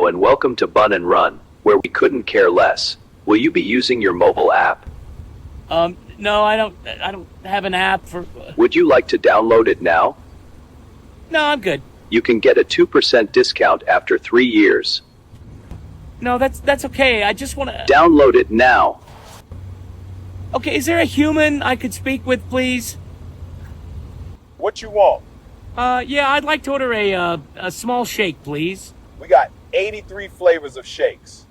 Hello and welcome to Bun and Run, where we couldn't care less. Will you be using your mobile app? No, I don't have an app for... Would you like to download it now? No, I'm good. You can get a 2% discount after 3 years. No, that's okay. I just want to... Download it now. Okay, is there a human I could speak with, please? What you want? Yeah, I'd like to order a small shake, please. We got 83 flavors of shakes.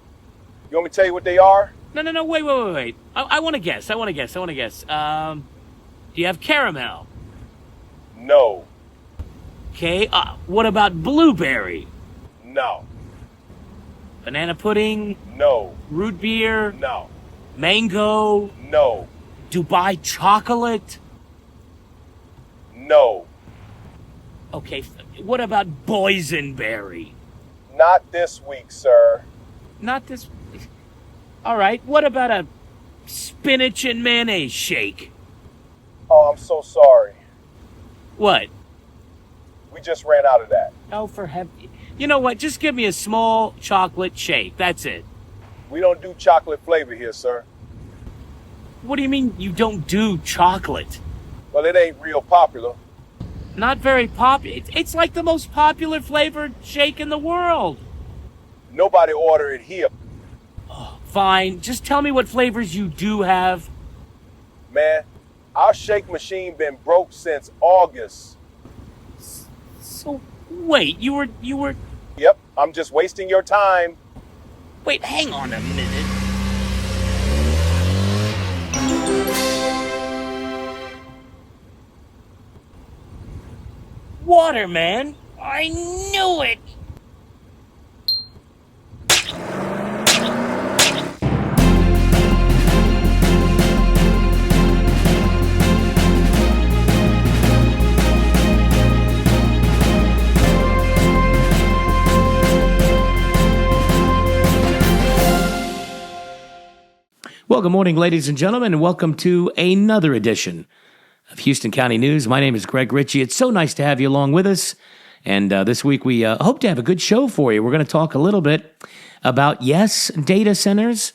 You want me to tell you what they are? No, wait. I want to guess. Do you have caramel? No. Okay, what about blueberry? No. Banana pudding? No. Root beer? No. Mango? No. Dubai chocolate? No. Okay, what about boysenberry? Not this week, sir. Not this... All right, what about a spinach and mayonnaise shake? Oh, I'm so sorry. What? We just ran out of that. Oh, for heaven... You know what? Just give me a small chocolate shake. That's it. We don't do chocolate flavor here, sir. What do you mean you don't do chocolate? Well, it ain't real popular. Not very popular. It's like the most popular flavored shake in the world. Nobody order it here. Fine. Just tell me what flavors you do have. Man, our shake machine been broke since August. So, wait, you were... Yep, I'm just wasting your time. Wait, hang on a minute. Water, man. I knew it. Well, good morning, ladies and gentlemen, and welcome to another edition of Houston County News. My name is Greg Ritchie. It's so nice to have you along with us. And this week we hope to have a good show for you. We're going to talk a little bit about, yes, data centers.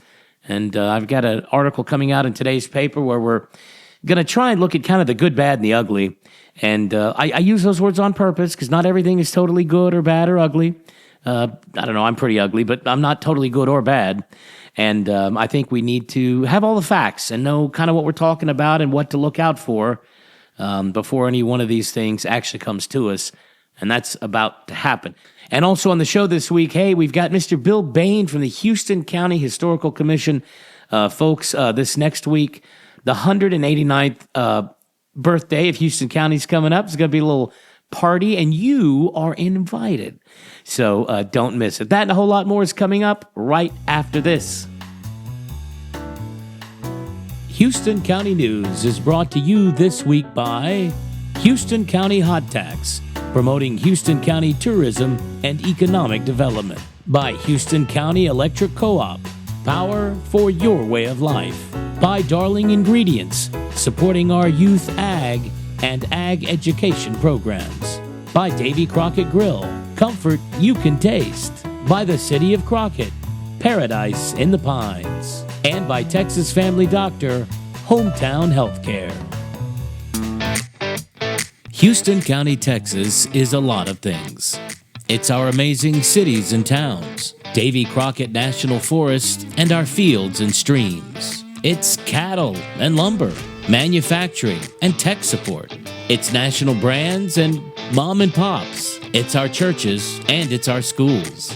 And I've got an article coming out in today's paper where we're going to try and look at kind of the good, bad, and the ugly. And I use those words on purpose because not everything is totally good or bad or ugly. I don't know, I'm pretty ugly, but I'm not totally good or bad. And I think we need to have all the facts and know kind of what we're talking about and what to look out for before any one of these things actually comes to us. And that's about to happen. And also on the show this week, hey, we've got Mr. Bill Bayne from the Houston County Historical Commission. Folks, this next week, the 189th birthday of Houston County is coming up. It's going to be a little party, and you are invited. So don't miss it. That and a whole lot more is coming up right after this. Houston County News is brought to you this week by Houston County Hot Tax, promoting Houston County tourism and economic development. By Houston County Electric Co-op, power for your way of life. By Darling Ingredients, supporting our youth ag and ag education programs. By Davy Crockett Grill, comfort you can taste. By the City of Crockett, paradise in the Pines. And by Texas Family Doctor, Hometown Healthcare. Houston County, Texas is a lot of things. It's our amazing cities and towns, Davy Crockett National Forest, and our fields and streams. It's cattle and lumber, manufacturing and tech support. It's national brands and mom and pops. It's our churches and it's our schools.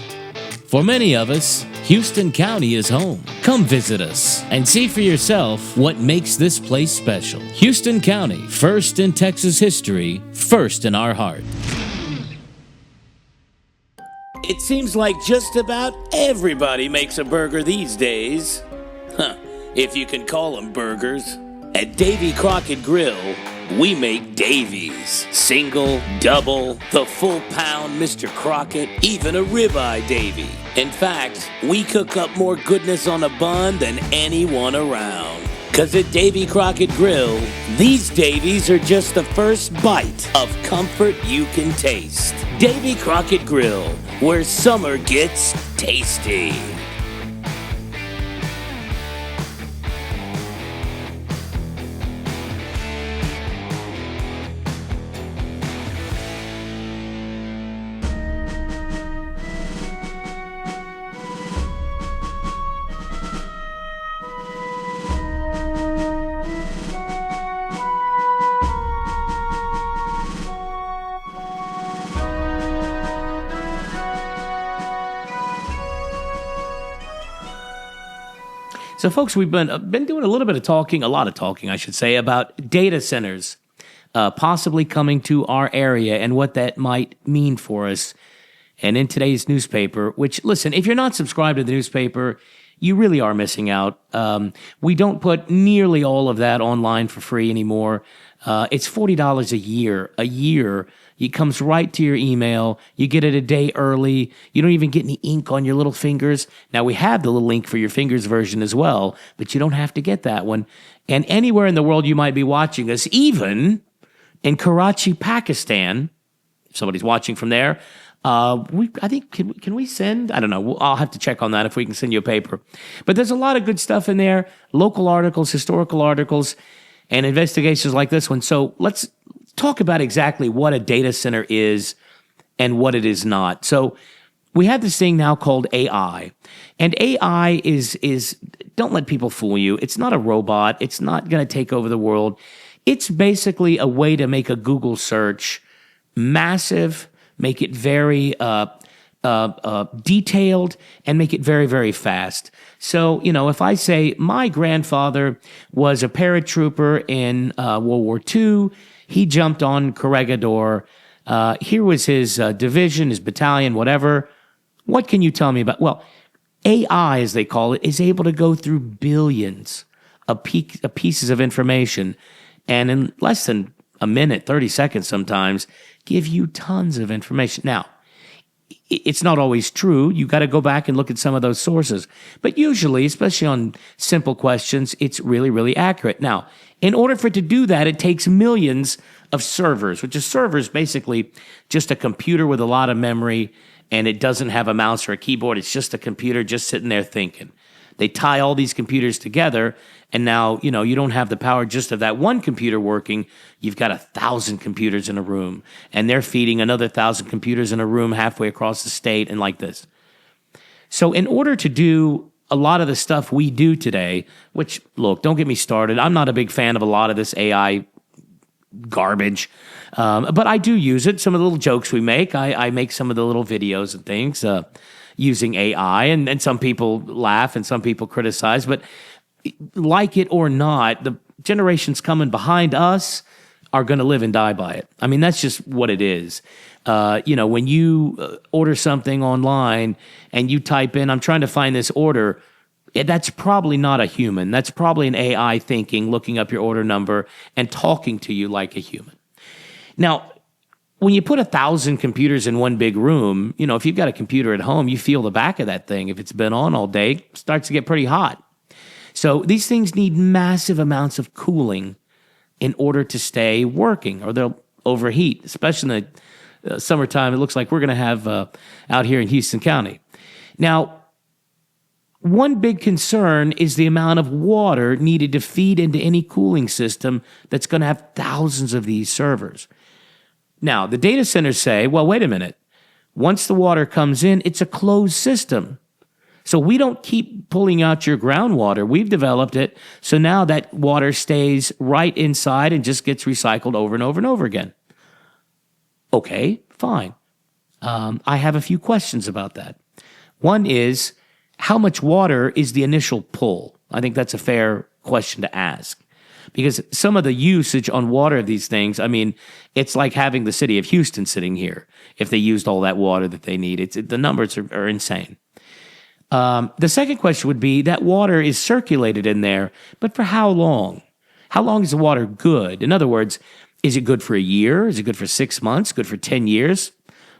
For many of us, Houston County is home. Come visit us and see for yourself what makes this place special. Houston County, first in Texas history, first in our heart. It seems like just about everybody makes a burger these days. If you can call them burgers. At Davy Crockett Grill, we make Davies. Single, double, the full pound Mr. Crockett, even a ribeye Davy. In fact, we cook up more goodness on a bun than anyone around. 'Cause at Davy Crockett Grill, these Davies are just the first bite of comfort you can taste. Davy Crockett Grill, where summer gets tasty. So, folks, we've been doing a lot of talking, I should say, about data centers possibly coming to our area and what that might mean for us. And in today's newspaper, which, listen, if you're not subscribed to the newspaper, you really are missing out. We don't put nearly all of that online for free anymore. It's $40 a year. It comes right to your email. You get it a day early. You don't even get any ink on your little fingers. Now, we have the little ink for your fingers version as well, but you don't have to get that one. And anywhere in the world you might be watching us, even in Karachi, Pakistan, if somebody's watching from there, I think, can we send? I don't know. I'll have to check on that if we can send you a paper. But there's a lot of good stuff in there, local articles, historical articles, and investigations like this one. So let's talk about exactly what a data center is and what it is not. So we have this thing now called AI. And AI is don't let people fool you. It's not a robot. It's not going to take over the world. It's basically a way to make a Google search massive, make it very detailed, and make it very, very fast. So, if I say my grandfather was a paratrooper in World War II, he jumped on Corregidor, here was his division, his battalion, whatever. What can you tell me about? Well, AI, as they call it, is able to go through billions of pieces of information, and in less than a minute, 30 seconds sometimes, give you tons of information. Now, it's not always true. You got to go back and look at some of those sources. But usually, especially on simple questions, it's really, really accurate. Now, in order for it to do that, it takes millions of servers, which is servers basically just a computer with a lot of memory, and it doesn't have a mouse or a keyboard. It's just a computer just sitting there thinking. They tie all these computers together, and now, you don't have the power just of that one computer working. You've got 1,000 computers in a room, and they're feeding another 1,000 computers in a room halfway across the state, and like this. So in order to do a lot of the stuff we do today, which, look, don't get me started. I'm not a big fan of a lot of this AI garbage, but I do use it. Some of the little jokes we make, I make some of the little videos and things using AI, and some people laugh and some people criticize, but like it or not, the generations coming behind us are going to live and die by it. I mean, that's just what it is. When you order something online and you type in, I'm trying to find this order, that's probably not a human. That's probably an AI thinking, looking up your order number and talking to you like a human. Now, when you put 1,000 computers in one big room, if you've got a computer at home, you feel the back of that thing. If it's been on all day, it starts to get pretty hot. So these things need massive amounts of cooling in order to stay working, or they'll overheat, especially in the summertime. It looks like we're going to have out here in Houston County. Now, one big concern is the amount of water needed to feed into any cooling system that's going to have thousands of these servers. Now, the data centers say, well, wait a minute. Once the water comes in, it's a closed system. So we don't keep pulling out your groundwater. We've developed it so now that water stays right inside and just gets recycled over and over and over again. Okay, fine. I have a few questions about that. One is, how much water is the initial pull? I think that's a fair question to ask. Because some of the usage on water of these things, I mean, it's like having the city of Houston sitting here if they used all that water that they need. The numbers are insane. The second question would be, that water is circulated in there, but for how long? How long is the water good? In other words, is it good for a year? Is it good for 6 months? Good for 10 years?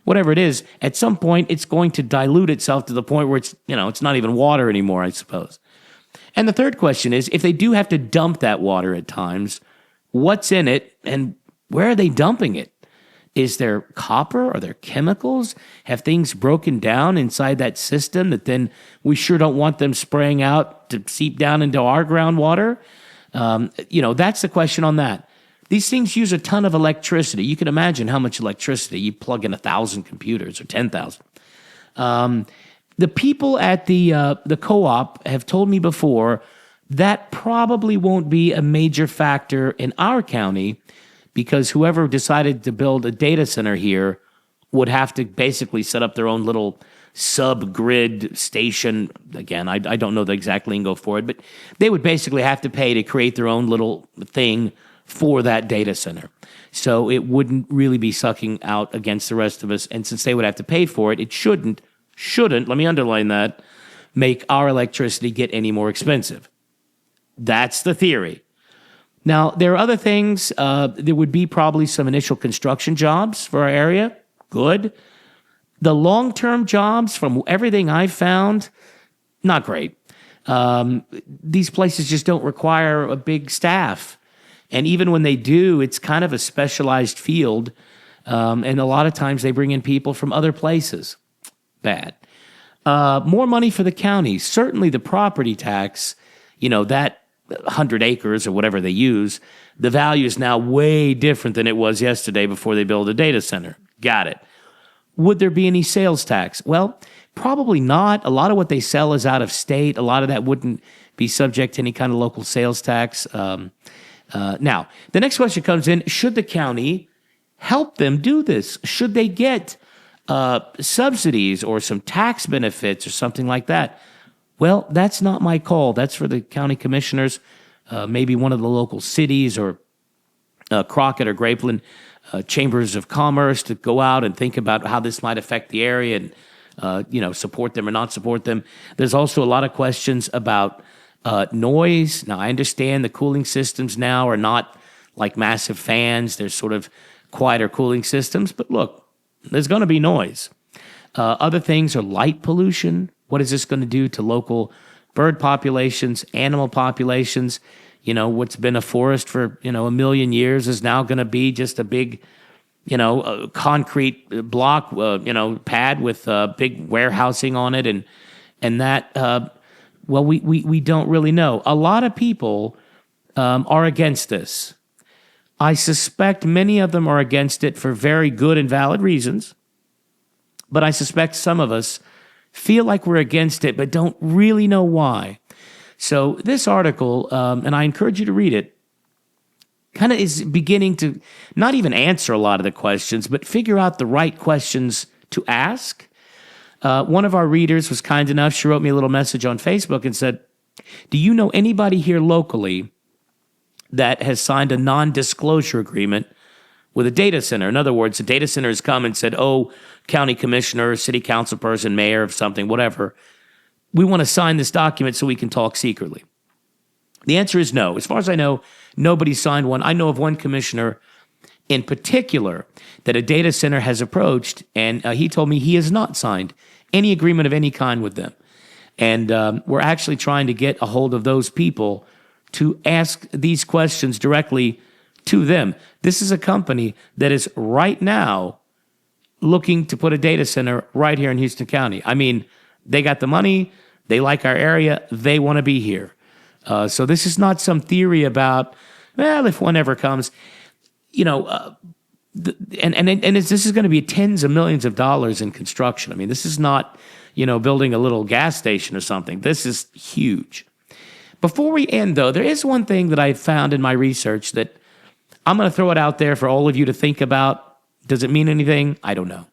Whatever it is, at some point, it's going to dilute itself to the point where it's not even water anymore, I suppose. And the third question is, if they do have to dump that water at times, what's in it and where are they dumping it? Is there copper? Are there chemicals? Have things broken down inside that system that then we sure don't want them spraying out to seep down into our groundwater? That's the question on that. These things use a ton of electricity. You can imagine how much electricity you plug in 1,000 computers or 10,000. The people at the co-op have told me before that probably won't be a major factor in our county because whoever decided to build a data center here would have to basically set up their own little sub-grid station. Again, I don't know the exact lingo for it, but they would basically have to pay to create their own little thing for that data center. So it wouldn't really be sucking out against the rest of us. And since they would have to pay for it, it shouldn't, let me underline that, make our electricity get any more expensive. That's the theory. Now, there are other things. There would be probably some initial construction jobs for our area. Good. The long-term jobs, from everything I've found, not great. These places just don't require a big staff. And even when they do, it's kind of a specialized field. And a lot of times they bring in people from other places. Bad. More money for the county. Certainly the property tax, that 100 acres or whatever they use, the value is now way different than it was yesterday before they built a data center. Got it. Would there be any sales tax? Well, probably not. A lot of what they sell is out of state. A lot of that wouldn't be subject to any kind of local sales tax. Now, the next question comes in, should the county help them do this? Should they get subsidies or some tax benefits or something like that? Well, that's not my call. That's for the county commissioners, maybe one of the local cities or Crockett or Grapeland chambers of commerce to go out and think about how this might affect the area and, support them or not support them. There's also a lot of questions about noise. Now, I understand the cooling systems now are not like massive fans. They're sort of quieter cooling systems. But look, there's going to be noise. Other things are light pollution. What is this going to do to local bird populations, animal populations? What's been a forest for, 1 million years is now going to be just a big, concrete block, pad with big warehousing on it. And that, we don't really know. A lot of people are against this. I suspect many of them are against it for very good and valid reasons. But I suspect some of us feel like we're against it, but don't really know why. So this article, and I encourage you to read it, kind of is beginning to not even answer a lot of the questions, but figure out the right questions to ask. One of our readers was kind enough. She wrote me a little message on Facebook and said, do you know anybody here locally that has signed a non-disclosure agreement with a data center? In other words, a data center has come and said, oh, county commissioner, city council person, mayor of something, whatever, we want to sign this document so we can talk secretly. The answer is no. As far as I know, nobody signed one. I know of one commissioner in particular that a data center has approached, and he told me he has not signed any agreement of any kind with them. And we're actually trying to get a hold of those people to ask these questions directly to them. This is a company that is right now looking to put a data center right here in Houston County. I mean, they got the money, they like our area, they want to be here. So this is not some theory about, well, if one ever comes, this is going to be tens of millions of dollars in construction. I mean, this is not, building a little gas station or something. This is huge. Before we end, though, there is one thing that I found in my research that I'm going to throw it out there for all of you to think about. Does it mean anything? I don't know.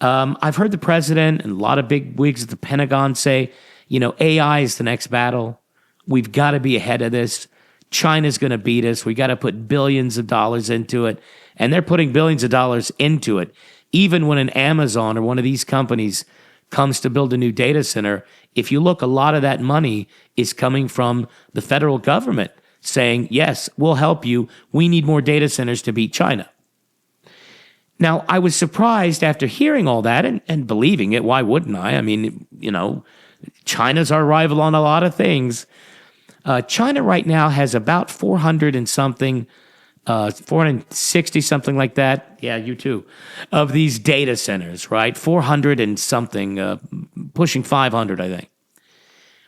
I've heard the president and a lot of big wigs at the Pentagon say, AI is the next battle. We've got to be ahead of this. China's going to beat us. We got to put billions of dollars into it. And they're putting billions of dollars into it. Even when an Amazon or one of these companies comes to build a new data center, if you look, a lot of that money is coming from the federal government saying, yes, we'll help you. We need more data centers to beat China. Now, I was surprised after hearing all that and believing it. Why wouldn't I? I mean, China's our rival on a lot of things. China right now has about 400 and something 460, something like that. Yeah, you too. Of these data centers, right? 400 and something, pushing 500, I think.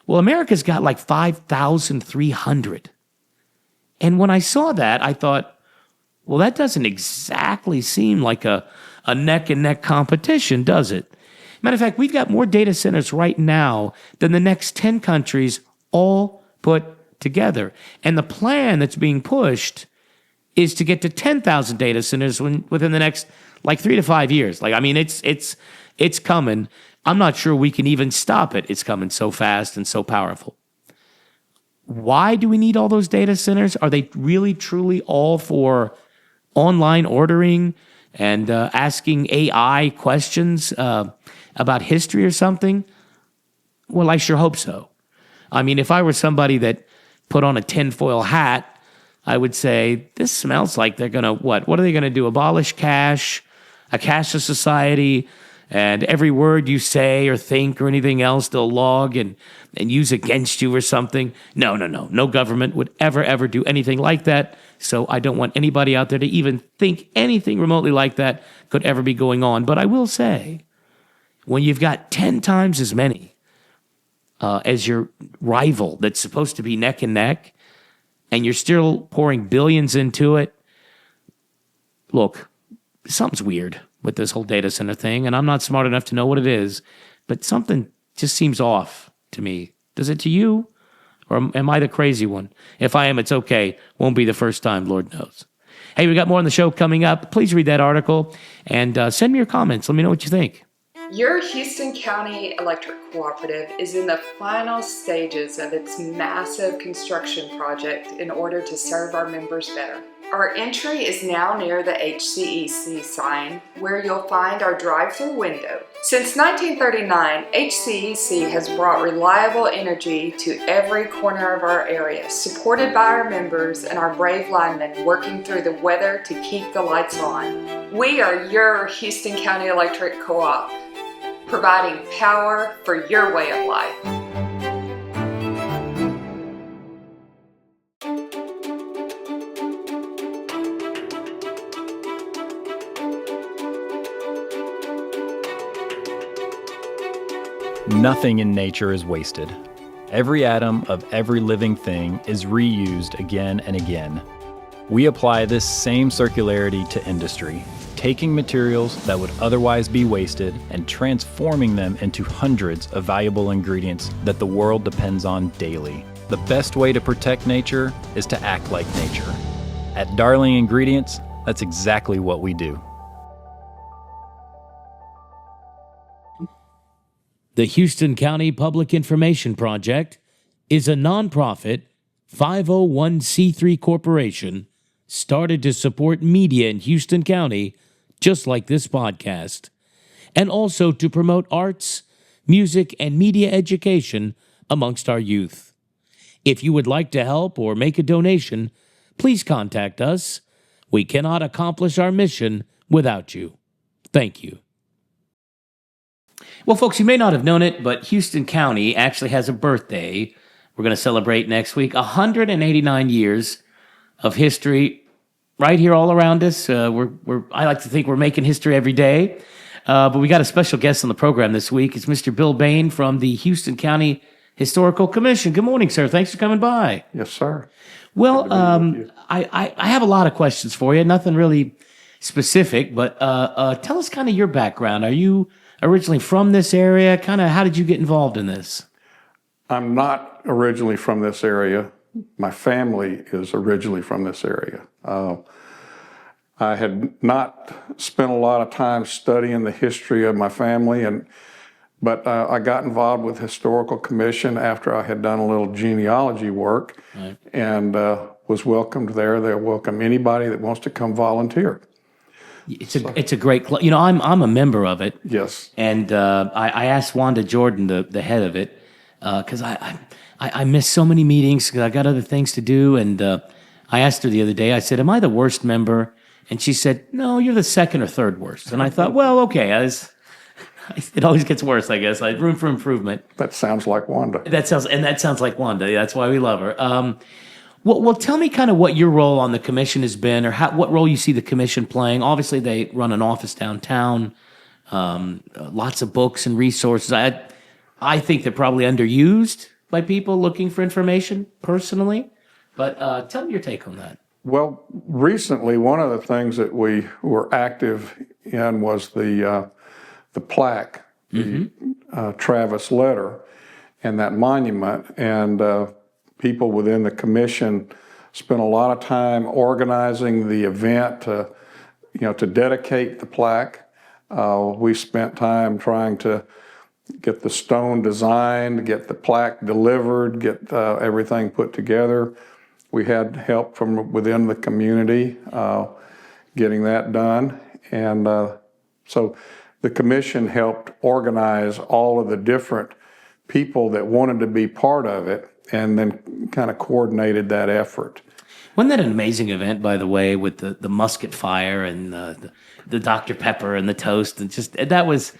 Well, America's got like 5,300. And when I saw that, I thought, well, that doesn't exactly seem like a neck and neck competition, does it? Matter of fact, we've got more data centers right now than the next 10 countries all put together. And the plan that's being pushed is to get to 10,000 data centers within the next like 3 to 5 years. Like, I mean, it's coming. I'm not sure we can even stop it. It's coming so fast and so powerful. Why do we need all those data centers? Are they really, truly all for online ordering and asking AI questions about history or something? Well, I sure hope so. I mean, if I were somebody that put on a tinfoil hat, I would say, this smells like they're going to, what? What are they going to do? Abolish cash, a cashless society, and every word you say or think or anything else they'll log and use against you or something? No. No government would ever do anything like that. So I don't want anybody out there to even think anything remotely like that could ever be going on. But I will say, when you've got 10 times as many as your rival that's supposed to be neck and neck, and you're still pouring billions into it, look, something's weird with this whole data center thing, and I'm not smart enough to know what it is, but something just seems off to me. Does it to you? Or am I the crazy one? If I am, it's okay. Won't be the first time, Lord knows. Hey, we got more on the show coming up. Please read that article and send me your comments. Let me know what you think. Your Houston County Electric Cooperative is in the final stages of its massive construction project in order to serve our members better. Our entry is now near the HCEC sign, where you'll find our drive-through window. Since 1939, HCEC has brought reliable energy to every corner of our area, supported by our members and our brave linemen working through the weather to keep the lights on. We are your Houston County Electric Co-op, providing power for your way of life. Nothing in nature is wasted. Every atom of every living thing is reused again and again. We apply this same circularity to industry, taking materials that would otherwise be wasted and transforming them into hundreds of valuable ingredients that the world depends on daily. The best way to protect nature is to act like nature. At Darling Ingredients, that's exactly what we do. The Houston County Public Information Project is a nonprofit 501c3 corporation started to support media in Houston County, just like this podcast, and also to promote arts, music, and media education amongst our youth. If you would like to help or make a donation, please contact us. We cannot accomplish our mission without you. Thank you. Well, folks, you may not have known it, but Houston County actually has a birthday we're going to celebrate next week. 189 years of history right here all around us. I like to think we're making history every day. But we got a special guest on the program this week. It's Mr. Bill Bayne from the Houston County Historical Commission. Good morning, sir. Thanks for coming by. Yes, sir. Well, I have a lot of questions for you. Nothing really specific, but tell us kind of your background. Are you originally from this area? Kind of how did you get involved in this? I'm not originally from this area. My family is originally from this area. I had not spent a lot of time studying the history of my family, but I got involved with Historical Commission after I had done a little genealogy work, right, and was welcomed there. They'll welcome anybody that wants to come volunteer. It's a great club. You know, I'm a member of it. Yes. And I asked Wanda Jordan, the head of it, because I miss so many meetings because I got other things to do. And I asked her the other day, I said, am I the worst member? And she said, no, you're the second or third worst. And I thought, well, okay. It always gets worse, I guess. Room for improvement. That sounds like Wanda. That sounds like Wanda. That's why we love her. Well, tell me kind of what your role on the commission has been, or what role you see the commission playing. Obviously, they run an office downtown, lots of books and resources. I think they're probably underused by people looking for information personally. But tell me your take on that. Well, recently, one of the things that we were active in was the plaque, the Travis letter, and that monument. And people within the commission spent a lot of time organizing the event to dedicate the plaque. We spent time trying to get the stone designed, get the plaque delivered, get everything put together. We had help from within the community getting that done. And so the commission helped organize all of the different people that wanted to be part of it, and then kind of coordinated that effort. Wasn't that an amazing event, by the way, with the musket fire and the Dr. Pepper and the toast, and just that was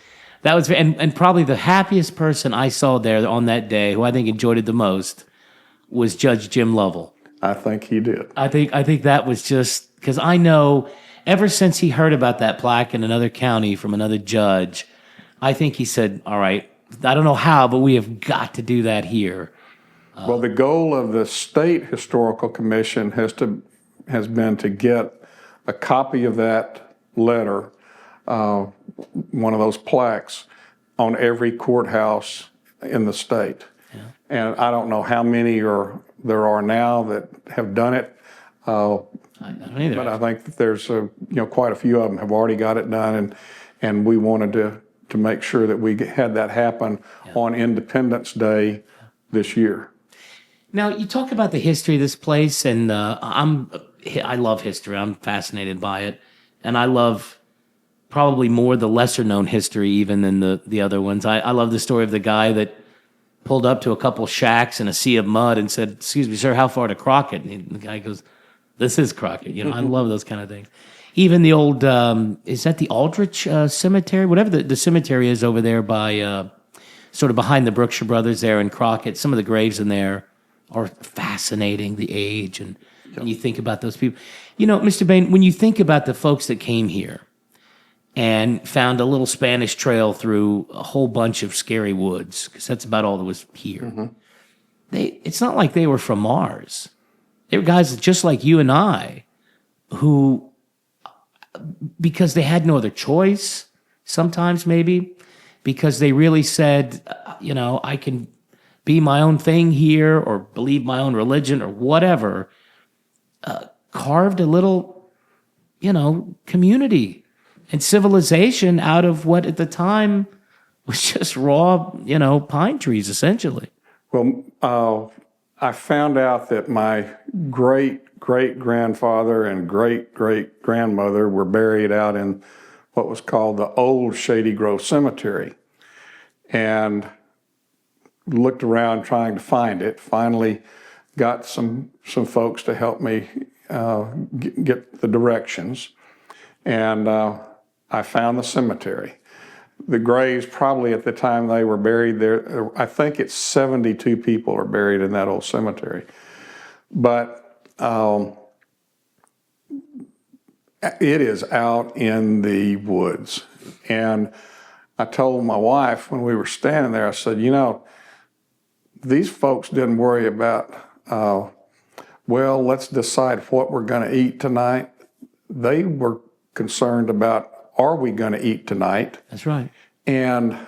and probably the happiest person I saw there on that day, who I think enjoyed it the most, was Judge Jim Lovell. I think he did. I think that was just because I know ever since he heard about that plaque in another county from another judge, I think he said, "All right, I don't know how, but we have got to do that here." Well, the goal of the State Historical Commission has been to get a copy of that letter, one of those plaques, on every courthouse in the state. Yeah. And I don't know how many there are now that have done it. I don't either. But I think that there's quite a few of them have already got it done, and we wanted to make sure that we had that happen on Independence Day this year. Now, you talk about the history of this place, and I love history. I'm fascinated by it, and I love probably more the lesser-known history even than the other ones. I love the story of the guy that pulled up to a couple shacks in a sea of mud and said, "Excuse me, sir, how far to Crockett?" And the guy goes, "This is Crockett." I love those kind of things. Even the old, is that the Aldrich Cemetery? Whatever the cemetery is over there by, sort of behind the Brookshire Brothers there in Crockett, some of the graves in there are fascinating, the age, and you think about those people. Mr. Bayne, when you think about the folks that came here and found a little Spanish trail through a whole bunch of scary woods, because that's about all that was here, it's not like they were from Mars. They were guys just like you and I who, because they had no other choice, sometimes maybe, because they really said, I can be my own thing here or believe my own religion or whatever, carved a little, community and civilization out of what at the time was just raw, pine trees, essentially. Well, I found out that my great-great-grandfather and great-great-grandmother were buried out in what was called the Old Shady Grove Cemetery, and looked around trying to find it. Finally got some folks to help me get the directions, and I found the cemetery. The graves, probably at the time they were buried there, I think it's 72 people are buried in that old cemetery. But it is out in the woods. And I told my wife when we were standing there, I said, these folks didn't worry about, let's decide what we're going to eat tonight. They were concerned about, are we going to eat tonight? That's right. And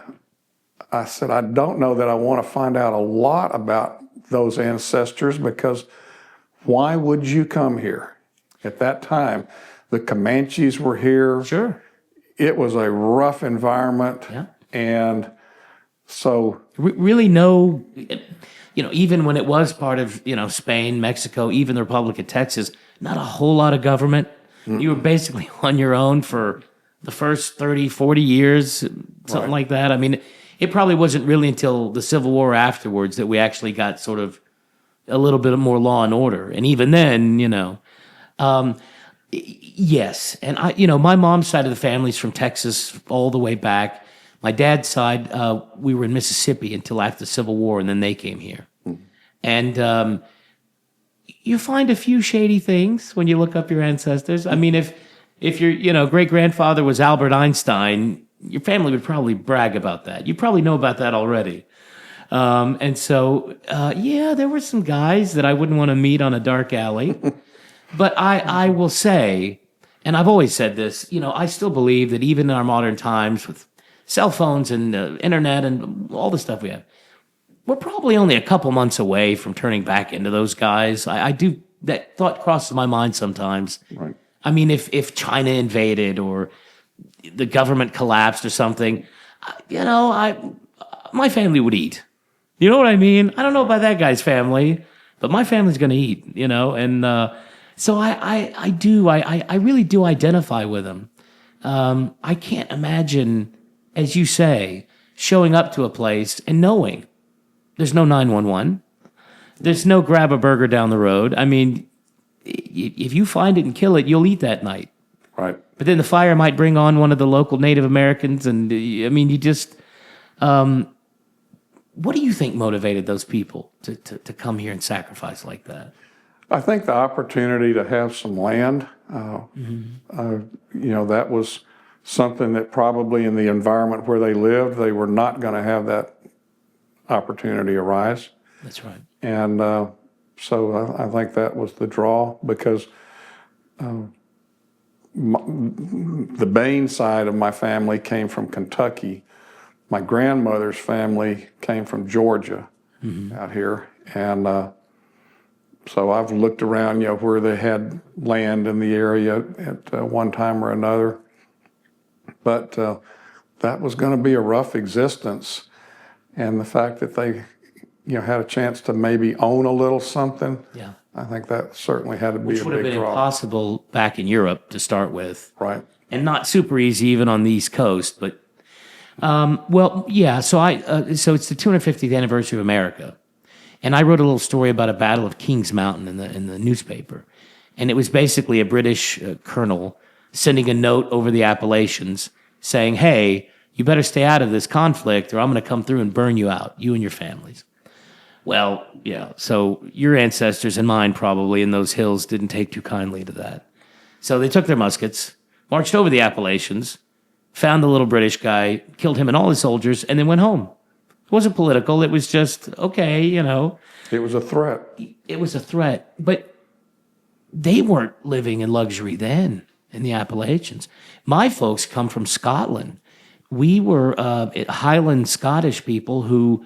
I said, I don't know that I want to find out a lot about those ancestors, because why would you come here? At that time, the Comanches were here. Sure. It was a rough environment. Yeah. And so really no, even when it was part of, Spain, Mexico, even the Republic of Texas, not a whole lot of government. Mm-hmm. You were basically on your own for the first 30, 40 years, something like that. I mean, it probably wasn't really until the Civil War afterwards that we actually got sort of a little bit more law and order. And even then, yes. And my mom's side of the family's from Texas all the way back. My dad's side, we were in Mississippi until after the Civil War, and then they came here. Mm-hmm. And you find a few shady things when you look up your ancestors. I mean, if your great grandfather was Albert Einstein, your family would probably brag about that. You probably know about that already. And so, yeah, there were some guys that I wouldn't want to meet on a dark alley. But I will say, and I've always said this, I still believe that even in our modern times with cell phones and internet and all the stuff we have, we're probably only a couple months away from turning back into those guys. I do, that thought crosses my mind sometimes. Right. I mean, if China invaded or the government collapsed or something, my family would eat. You know what I mean? I don't know about that guy's family, but my family's going to eat, and so I really do identify with him. I can't imagine, as you say, showing up to a place and knowing there's no 911. There's no grab a burger down the road. I mean, if you find it and kill it, you'll eat that night. Right. But then the fire might bring on one of the local Native Americans. And I mean, you just, what do you think motivated those people to come here and sacrifice like that? I think the opportunity to have some land, that was something that probably in the environment where they lived, they were not going to have that opportunity arise. That's right. And so I think that was the draw, because the Bayne side of my family came from Kentucky. My grandmother's family came from Georgia out here. And so I've looked around, where they had land in the area at one time or another. But that was going to be a rough existence. And the fact that they, had a chance to maybe own a little something, Yeah. I think that certainly had to be Which a would have big been draw. impossible back in Europe to start with. Right. And not super easy even on the East Coast. But, yeah, so it's the 250th anniversary of America. And I wrote a little story about a battle of Kings Mountain in the newspaper. And it was basically a British colonel sending a note over the Appalachians saying, hey, you better stay out of this conflict or I'm going to come through and burn you out, you and your families. Well, yeah, so your ancestors and mine probably in those hills didn't take too kindly to that. So they took their muskets, marched over the Appalachians, found the little British guy, killed him and all his soldiers, and then went home. It wasn't political. It was just, okay, It was a threat. It was a threat. But they weren't living in luxury then in the Appalachians. My folks come from Scotland. We were Highland Scottish people who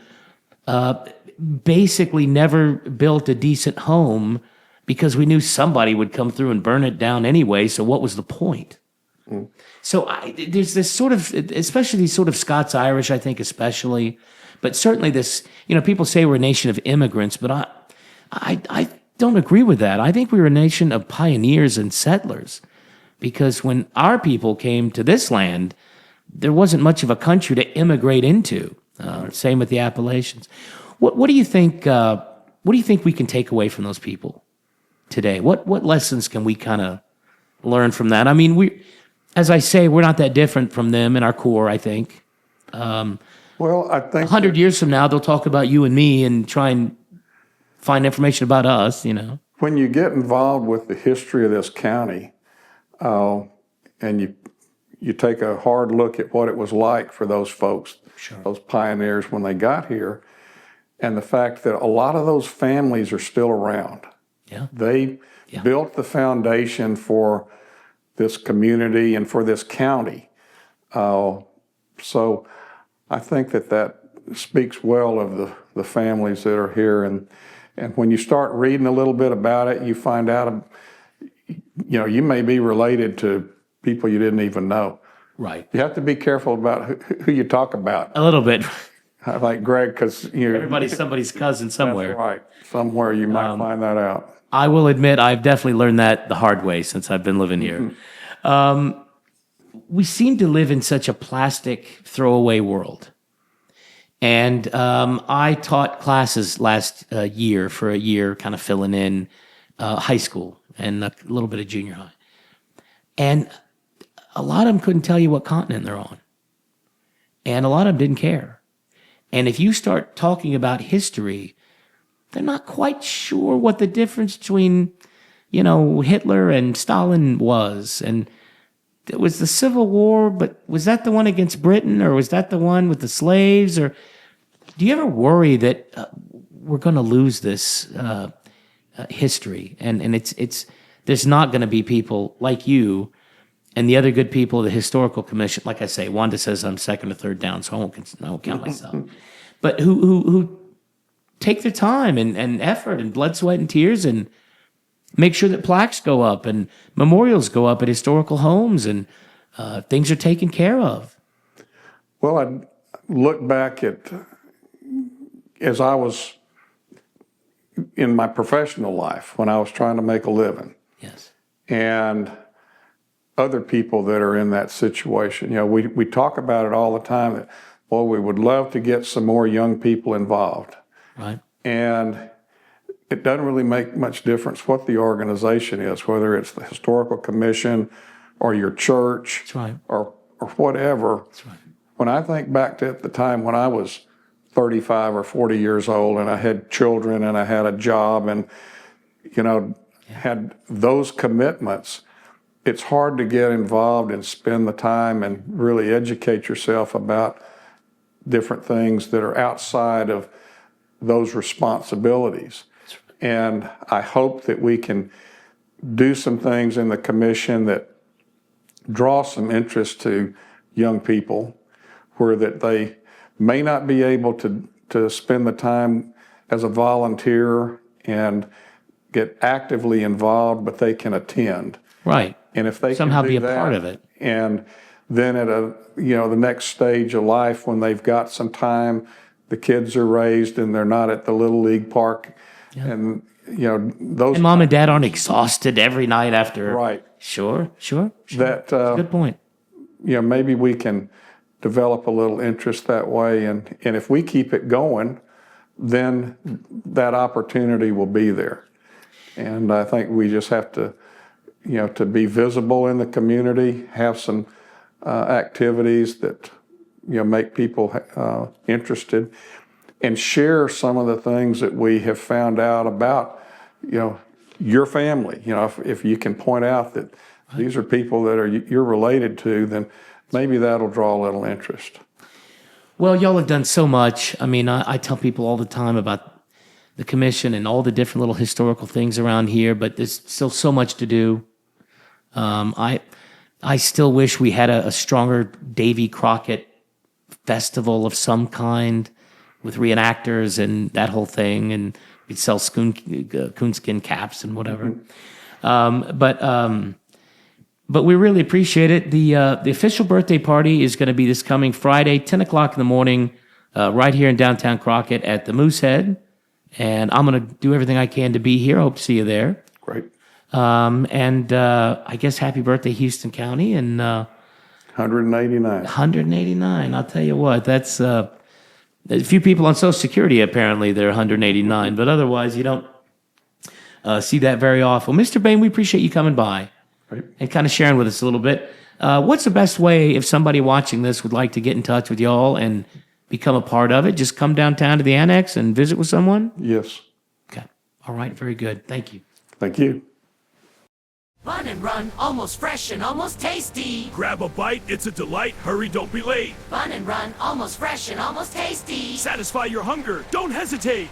basically never built a decent home because we knew somebody would come through and burn it down anyway, so what was the point? So there's this sort of, especially these sort of Scots-Irish, I think especially, but certainly this, people say we're a nation of immigrants, but I don't agree with that. I think we were a nation of pioneers and settlers, because when our people came to this land, there wasn't much of a country to immigrate into. Same with the Appalachians. What do you think? What do you think we can take away from those people today? What lessons can we kind of learn from that? I mean, as I say, we're not that different from them in our core, I think. Well, I think 100 years from now, they'll talk about you and me and try and find information about us, when you get involved with the history of this county, and you take a hard look at what it was like for those folks, those pioneers when they got here, and the fact that a lot of those families are still around. Yeah. They built the foundation for this community and for this county. So I think that speaks well of the families that are here. And when you start reading a little bit about it, you find out, you may be related to people you didn't even know. Right. You have to be careful about who you talk about. A little bit. Like Greg, because Everybody's somebody's cousin somewhere. That's right. Somewhere you might find that out. I will admit I've definitely learned that the hard way since I've been living here. We seem to live in such a plastic throwaway world. And I taught classes last year, kind of filling in high school and a little bit of junior high. And a lot of them couldn't tell you what continent they're on. And a lot of them didn't care. And if you start talking about history, they're not quite sure what the difference between, Hitler and Stalin was. And it was the Civil War, but was that the one against Britain, or was that the one with the slaves? Or do you ever worry that we're going to lose this history? And it's there's not going to be people like you and the other good people of the Historical Commission. Like I say, Wanda says I'm second or third down, so I won't count myself. But who take the time and effort and blood, sweat, and tears and make sure that plaques go up and memorials go up at historical homes and things are taken care of. Well, I look back at, as I was in my professional life, when I was trying to make a living. Yes. And other people that are in that situation. We talk about it all the time that, well, we would love to get some more young people involved. Right. And it doesn't really make much difference what the organization is, whether it's the Historical Commission or your church. That's right. or whatever. That's right. When I think back to at the time when I was 35 or 40 years old and I had children and I had a job and, had those commitments, it's hard to get involved and spend the time and really educate yourself about different things that are outside of those responsibilities. And I hope that we can do some things in the commission that draw some interest to young people where that they may not be able to spend the time as a volunteer and get actively involved, but they can attend. Right. And if they somehow can be do a part that, of it. and then at the next stage of life when they've got some time, the kids are raised and they're not at the Little League park. Yeah. And, those. And mom and dad aren't exhausted every night after. Right. Sure. That's a good point. Maybe we can develop a little interest that way. And if we keep it going, then that opportunity will be there. And I think we just have to, to be visible in the community, have some activities that, make people interested, and share some of the things that we have found out about, your family. If you can point out that these are people that you're related to, then maybe that'll draw a little interest. Well, y'all have done so much. I mean, I tell people all the time about the commission and all the different little historical things around here, but there's still so much to do. I still wish we had a stronger Davy Crockett festival of some kind with reenactors and that whole thing, and we'd sell coonskin caps and whatever. But we really appreciate it. The official birthday party is going to be this coming Friday, 10 o'clock in the morning, right here in downtown Crockett at the Moosehead. And I'm going to do everything I can to be here. Hope to see you there. Great. And I guess happy birthday, Houston County. And 189. 189. I'll tell you what, that's a few people on Social Security, apparently, they're 189. But otherwise, you don't see that very often. Mr. Bayne, we appreciate you coming by. Right. And kind of sharing with us a little bit. What's the best way if somebody watching this would like to get in touch with y'all and become a part of it? Just come downtown to the annex and visit with someone? Yes. Okay. All right. Very good. Thank you. Thank you. Fun and run, almost fresh and almost tasty. Grab a bite, it's a delight. Hurry, don't be late. Fun and run, almost fresh and almost tasty. Satisfy your hunger, don't hesitate.